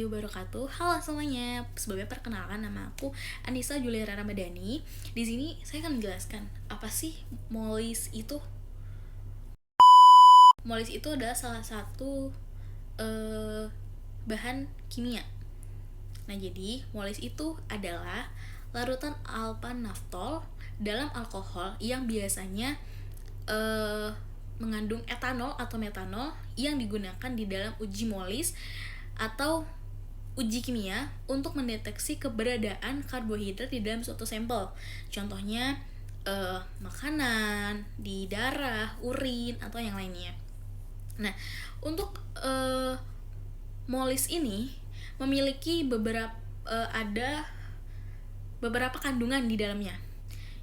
wabarakatuh. Halo semuanya. Sebagai perkenalkan, nama aku Anissa Juliara Ramadhani. Di sini saya akan menjelaskan apa sih molis itu. Molis itu adalah salah satu bahan kimia. Nah, jadi molis itu adalah larutan alpha-naftol dalam alkohol yang biasanya mengandung etanol atau metanol yang digunakan di dalam uji molis atau uji kimia untuk mendeteksi keberadaan karbohidrat di dalam suatu sampel. Contohnya makanan, di darah, urin, atau yang lainnya. Nah, untuk molis ini memiliki ada beberapa kandungan di dalamnya.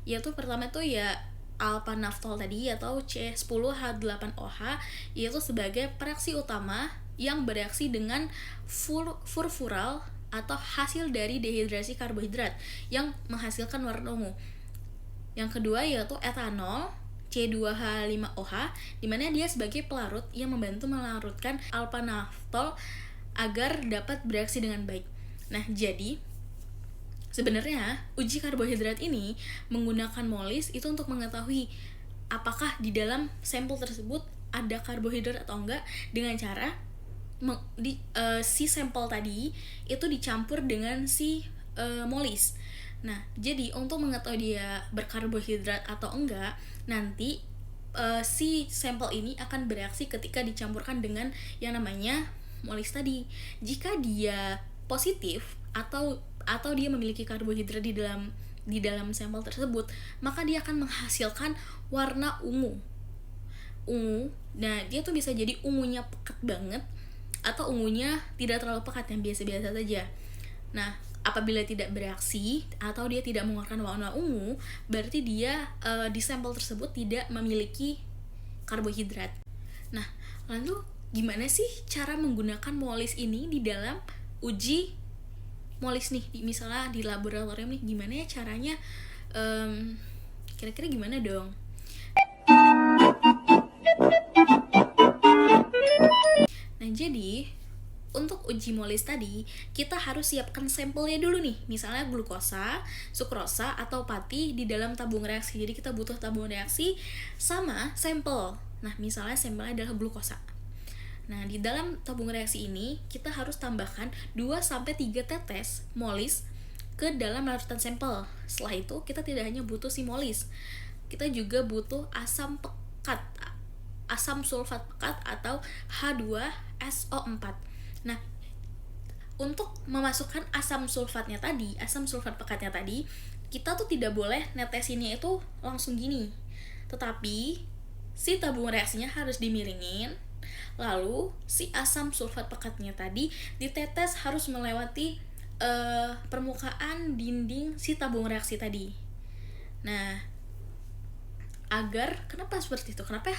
Yaitu pertama tuh ya alpha-naftol tadi atau C10H8OH, yaitu sebagai reaksi utama yang bereaksi dengan furfural atau hasil dari dehidrasi karbohidrat yang menghasilkan warna ungu. Yang kedua yaitu etanol C2H5OH, di mana dia sebagai pelarut yang membantu melarutkan alpha-naftol agar dapat bereaksi dengan baik. Nah, jadi sebenarnya uji karbohidrat ini menggunakan molis itu untuk mengetahui apakah di dalam sampel tersebut ada karbohidrat atau enggak, dengan cara si sampel tadi itu dicampur dengan si molis. Nah, jadi untuk mengetahui dia berkarbohidrat atau enggak, nanti si sampel ini akan bereaksi ketika dicampurkan dengan yang namanya molis tadi. Jika dia positif atau dia memiliki karbohidrat di dalam sampel tersebut, maka dia akan menghasilkan warna ungu. Nah, dia tuh bisa jadi ungunya pekat banget atau ungunya tidak terlalu pekat, yang biasa-biasa saja. Nah, apabila tidak bereaksi atau dia tidak mengeluarkan warna ungu, berarti dia di sampel tersebut tidak memiliki karbohidrat. Nah, lalu gimana sih cara menggunakan molis ini di dalam uji molis nih, misalnya di laboratorium nih, gimana ya caranya? Kira-kira gimana dong? Nah, jadi untuk uji molis tadi, kita harus siapkan sampelnya dulu nih. Misalnya glukosa, sukrosa, atau pati di dalam tabung reaksi. Jadi kita butuh tabung reaksi sama sampel. Nah, misalnya sampelnya adalah glukosa. Nah, di dalam tabung reaksi ini kita harus tambahkan 2-3 tetes molis ke dalam larutan sampel. Setelah itu kita tidak hanya butuh si molis, kita juga butuh asam pekat, asam sulfat pekat atau H2SO4. Nah, untuk memasukkan asam sulfat pekatnya tadi, kita tuh tidak boleh netesinnya itu langsung gini, tetapi si tabung reaksinya harus dimiringin. Lalu si asam sulfat pekatnya tadi ditetes harus melewati permukaan dinding si tabung reaksi tadi. Nah, kenapa seperti itu? Kenapa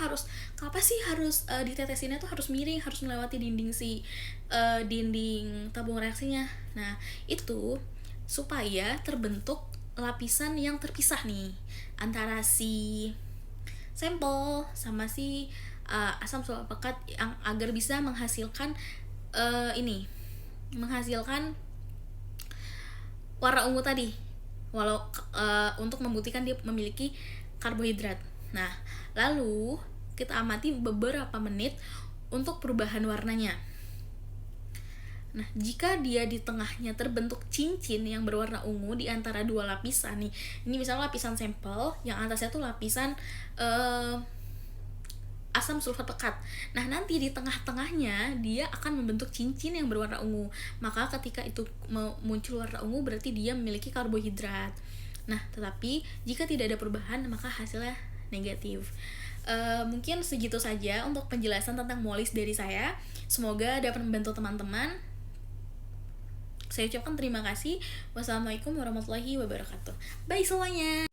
sih harus ditetesinnya tuh harus miring, harus melewati dinding dinding tabung reaksinya? Nah, itu supaya terbentuk lapisan yang terpisah nih antara si sampel sama si asam sulfat pekat, yang agar bisa menghasilkan warna ungu tadi, untuk membuktikan dia memiliki karbohidrat. Nah, lalu kita amati beberapa menit untuk perubahan warnanya. Nah, jika dia di tengahnya terbentuk cincin yang berwarna ungu di antara dua lapisan nih, ini misalnya lapisan sampel, yang atasnya tuh lapisan asam sulfat pekat. Nah, nanti di tengah-tengahnya dia akan membentuk cincin yang berwarna ungu. Maka ketika itu muncul warna ungu, berarti dia memiliki karbohidrat. Nah, tetapi jika tidak ada perubahan, maka hasilnya negatif. Mungkin segitu saja untuk penjelasan tentang molis dari saya. Semoga dapat membantu teman-teman. Saya ucapkan terima kasih. Wassalamualaikum warahmatullahi wabarakatuh. Bye semuanya.